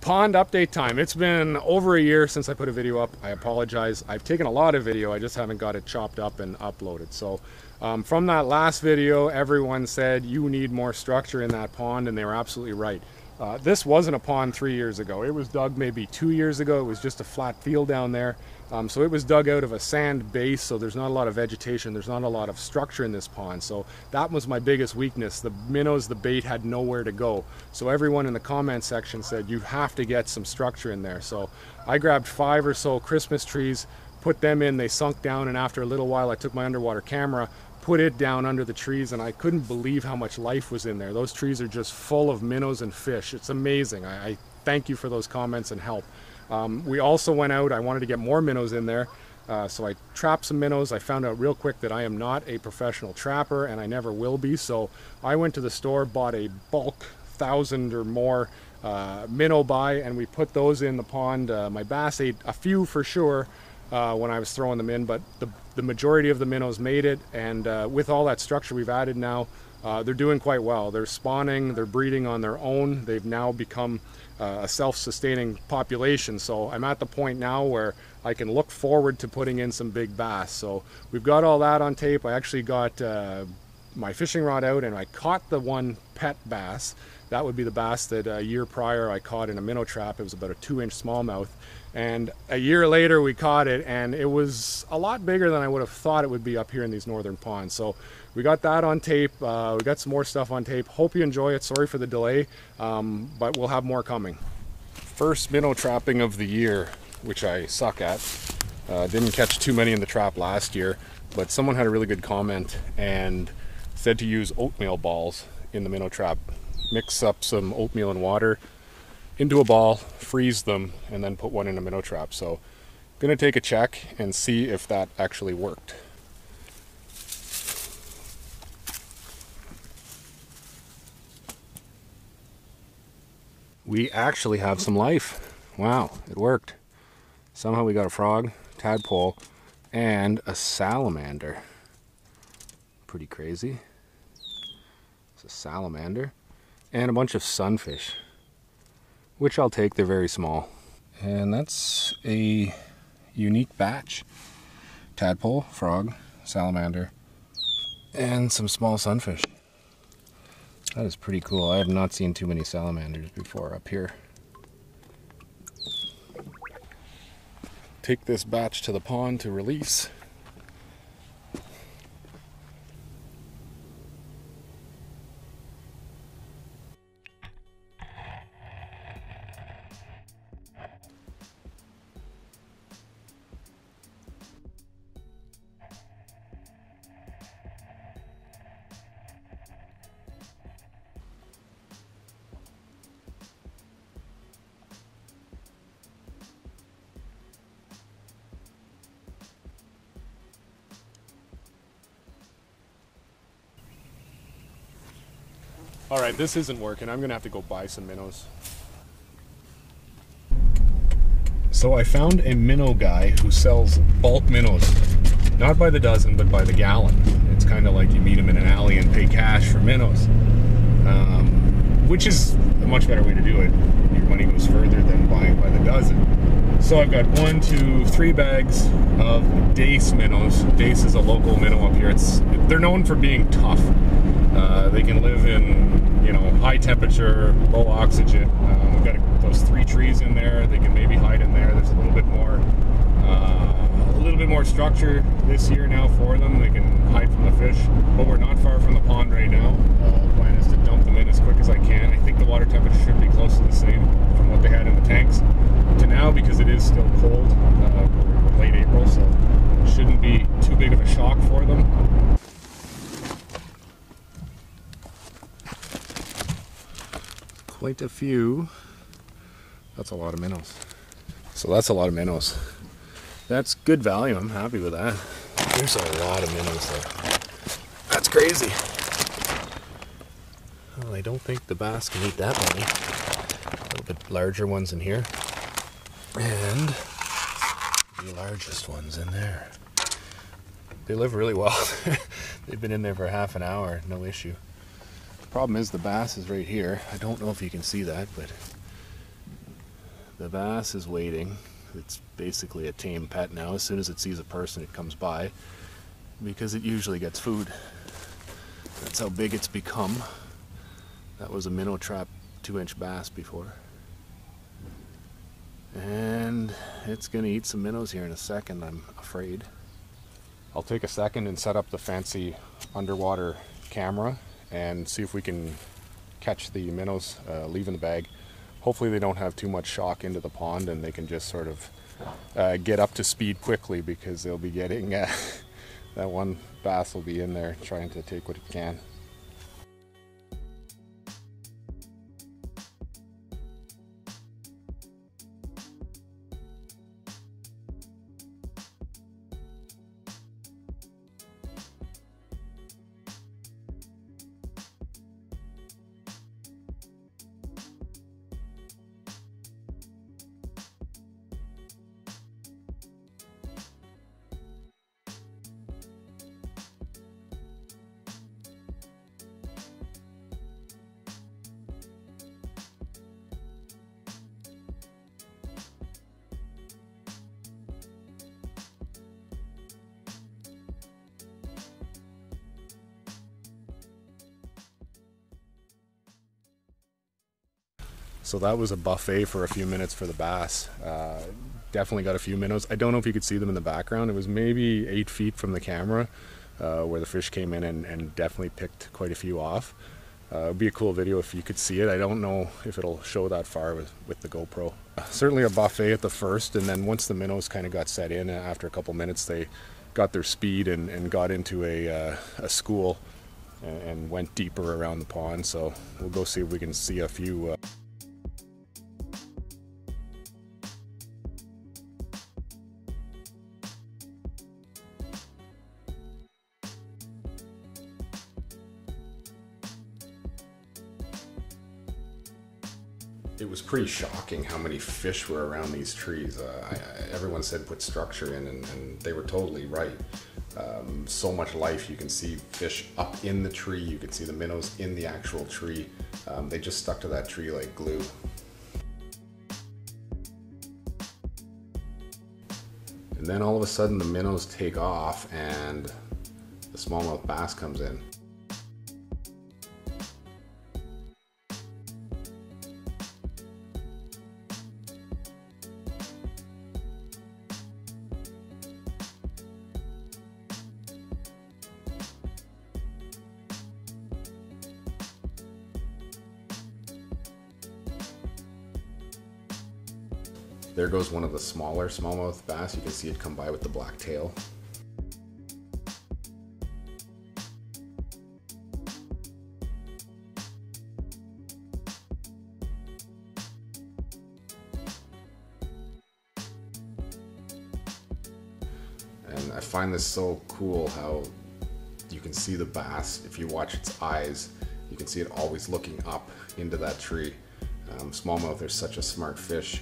Pond update time. It's been over a year since I put a video up. I apologize. I've taken a lot of video, I just haven't got it chopped up and uploaded. So from that last video, everyone said you need more structure in that pond, and they were absolutely right. This wasn't a pond 3 years ago. It was dug maybe 2 years ago. It was just a flat field down there. So it was dug out of a sand base, so there's not a lot of vegetation, there's not a lot of structure in this pond. So that was my biggest weakness. The minnows, the bait had nowhere to go. So everyone in the comment section said you have to get some structure in there. So I grabbed 5 or so Christmas trees, put them in, they sunk down, and after a little while I took my underwater camera, put it down under the trees, and I couldn't believe how much life was in there. Those trees are just full of minnows and fish. It's amazing. I thank you for those comments and help. We also went out, I wanted to get more minnows in there, so I trapped some minnows. I found out real quick that I am not a professional trapper, and I never will be, so I went to the store, bought a bulk 1,000 or more minnow buy, and we put those in the pond. My bass ate a few for sure when I was throwing them in, but the majority of the minnows made it, and with all that structure we've added now, they're doing quite well. They're spawning, they're breeding on their own. They've now become a self-sustaining population. So I'm at the point now where I can look forward to putting in some big bass. So we've got all that on tape. I actually got my fishing rod out, and I caught the one pet bass. That would be the bass that a year prior I caught in a minnow trap. It was about a 2-inch smallmouth. And a year later we caught it, and it was a lot bigger than I would have thought it would be up here in these northern ponds. So we got that on tape. We got some more stuff on tape. Hope you enjoy it. Sorry for the delay, but we'll have more coming. First minnow trapping of the year, which I suck at. Didn't catch too many in the trap last year, but someone had a really good comment and said to use oatmeal balls in the minnow trap. Mix up some oatmeal and water into a ball, freeze them, and then put one in a minnow trap. So I'm gonna take a check and see if that actually worked. We actually have some life. Wow, it worked. Somehow we got a frog, tadpole, and a salamander. Pretty crazy. It's a salamander. And a bunch of sunfish, which I'll take. They're very small. And that's a unique batch. Tadpole, frog, salamander, and some small sunfish. That is pretty cool. I have not seen too many salamanders before up here. Take this batch to the pond to release. All right, this isn't working. I'm gonna have to go buy some minnows. So I found a minnow guy who sells bulk minnows. Not by the dozen, but by the gallon. It's kind of like you meet him in an alley and pay cash for minnows. Which is a much better way to do it. Your money goes further than buying by the dozen. So I've got 1, 2, 3 bags of Dace minnows. Dace is a local minnow up here. They're known for being tough. They can live in, you know, high temperature, low oxygen. We've got those 3 trees in there. They can maybe hide in there. There's a little bit more structure this year now for them. They can hide from the fish, but we're not far from the pond right now. The plan is to dump them in as quick as I can. I think the water temperature should be close to the same from what they had in the tanks to now, because it is still cold. We're late April, so it shouldn't be too big of a shock for them. Quite a few. That's a lot of minnows. So that's a lot of minnows. That's good value. I'm happy with that. There's a lot of minnows there. That's crazy. Well, I don't think the bass can eat that many. A little bit larger ones in here. And the largest ones in there. They live really well. They've been in there for half an hour, no issue. Problem is the bass is right here. I don't know if you can see that, but The bass is waiting. It's basically a tame pet now. As soon as it sees a person, it comes by because it usually gets food. That's how big it's become. That was a minnow trap 2-inch bass before. And it's gonna eat some minnows here in a second, I'm afraid. I'll take a second and set up the fancy underwater camera and see if we can catch the minnows leaving the bag. Hopefully they don't have too much shock into the pond and they can just sort of get up to speed quickly, because they'll be getting that one bass will be in there trying to take what it can. So that was a buffet for a few minutes for the bass. Definitely got a few minnows. I don't know if you could see them in the background. It was maybe 8 feet from the camera where the fish came in, and definitely picked quite a few off. It would be a cool video if you could see it. I don't know if it'll show that far with the GoPro. Certainly a buffet at the first, and then once the minnows kind of got set in, after a couple minutes they got their speed and got into a school and went deeper around the pond. So we'll go see if we can see a few It was pretty shocking how many fish were around these trees. Everyone said put structure in, and they were totally right. So much life. You can see fish up in the tree, you can see the minnows in the actual tree. They just stuck to that tree like glue. And then all of a sudden the minnows take off and the smallmouth bass comes in. There goes one of the smaller smallmouth bass. You can see it come by with the black tail. And I find this so cool how you can see the bass. If you watch its eyes, you can see it always looking up into that tree. Smallmouth are such a smart fish.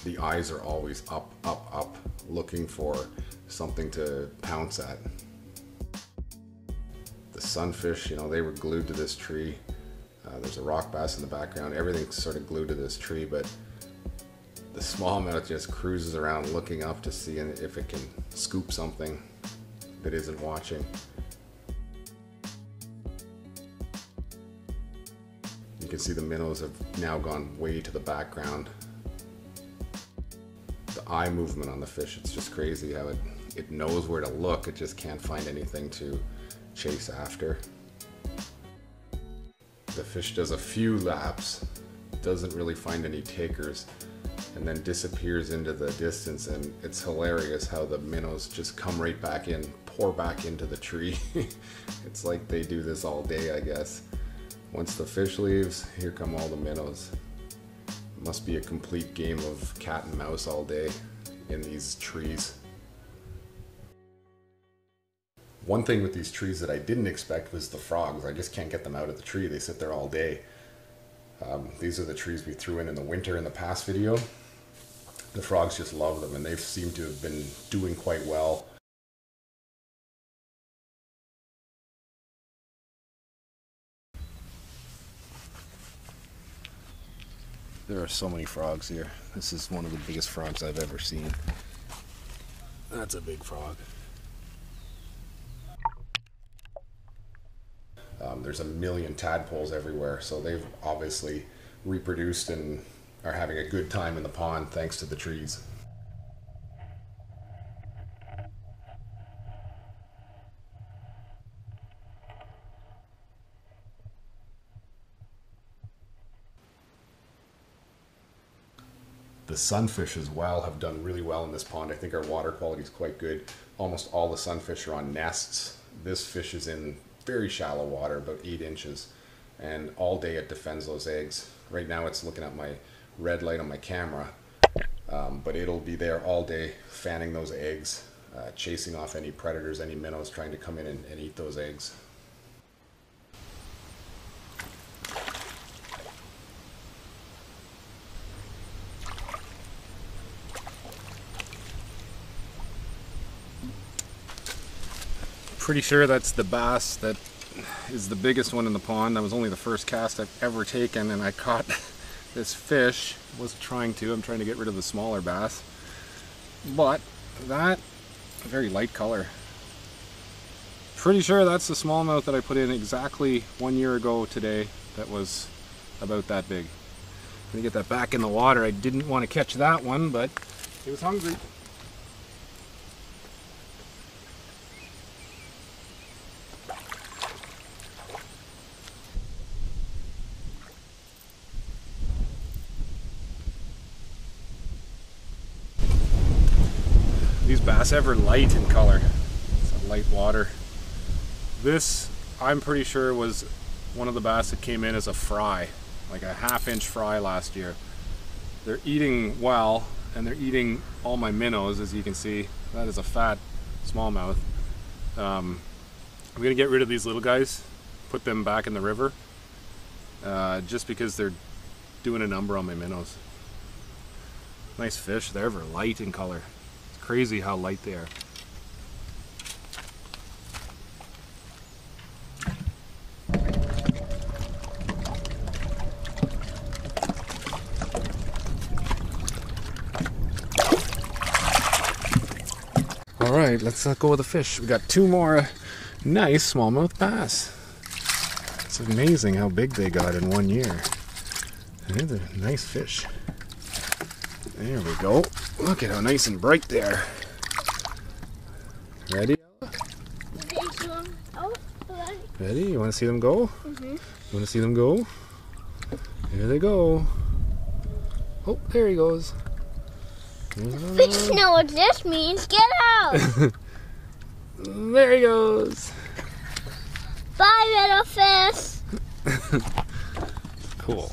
The eyes are always up, up, up, looking for something to pounce at. The sunfish, you know, they were glued to this tree. There's a rock bass in the background. Everything's sort of glued to this tree, but the smallmouth just cruises around looking up to see if it can scoop something that isn't watching. You can see the minnows have now gone way to the background. The eye movement on the fish, it's just crazy how it knows where to look. It just can't find anything to chase after. The fish does a few laps, doesn't really find any takers, and then disappears into the distance, and it's hilarious how the minnows just come right back in, pour back into the tree. It's like they do this all day, I guess. Once the fish leaves, here come all the minnows. It must be a complete game of cat and mouse all day in these trees. One thing with these trees that I didn't expect was the frogs. I just can't get them out of the tree. They sit there all day. These are the trees we threw in the winter in the past video. The frogs just love them, and they seem to have been doing quite well. There are so many frogs here. This is one of the biggest frogs I've ever seen. That's a big frog. There's a million tadpoles everywhere, so they've obviously reproduced and are having a good time in the pond thanks to the trees. The sunfish as well have done really well in this pond. I think our water quality is quite good. Almost all the sunfish are on nests. This fish is in very shallow water, about 8 inches, and all day it defends those eggs. Right now it's looking at my red light on my camera, but it'll be there all day fanning those eggs, chasing off any predators, any minnows trying to come in and eat those eggs. Pretty sure that's the bass that is the biggest one in the pond. That was only the first cast I've ever taken, and I caught this fish. I'm trying to get rid of the smaller bass. But that, very light color. Pretty sure that's the smallmouth that I put in exactly 1 year ago today. That was about that big. I'm gonna get that back in the water. I didn't want to catch that one, but he was hungry. These bass ever light in color. It's a light water. This, I'm pretty sure, was one of the bass that came in as a fry, like a 1/2 inch fry last year. They're eating well, and they're eating all my minnows, as you can see. That is a fat smallmouth. I'm gonna get rid of these little guys, put them back in the river, just because they're doing a number on my minnows. Nice fish. They're ever light in color. Crazy how light they are. All right, let's go with the fish. We got 2 more nice smallmouth bass. It's amazing how big they got in 1 year. They're nice fish. There we go. Look at how nice and bright they are. Ready? Ready? You want to see them go? Mm-hmm. You want to see them go? Here they go. Oh, there he goes. Fish know what this means. Get out! There he goes. Bye, little fish. Cool.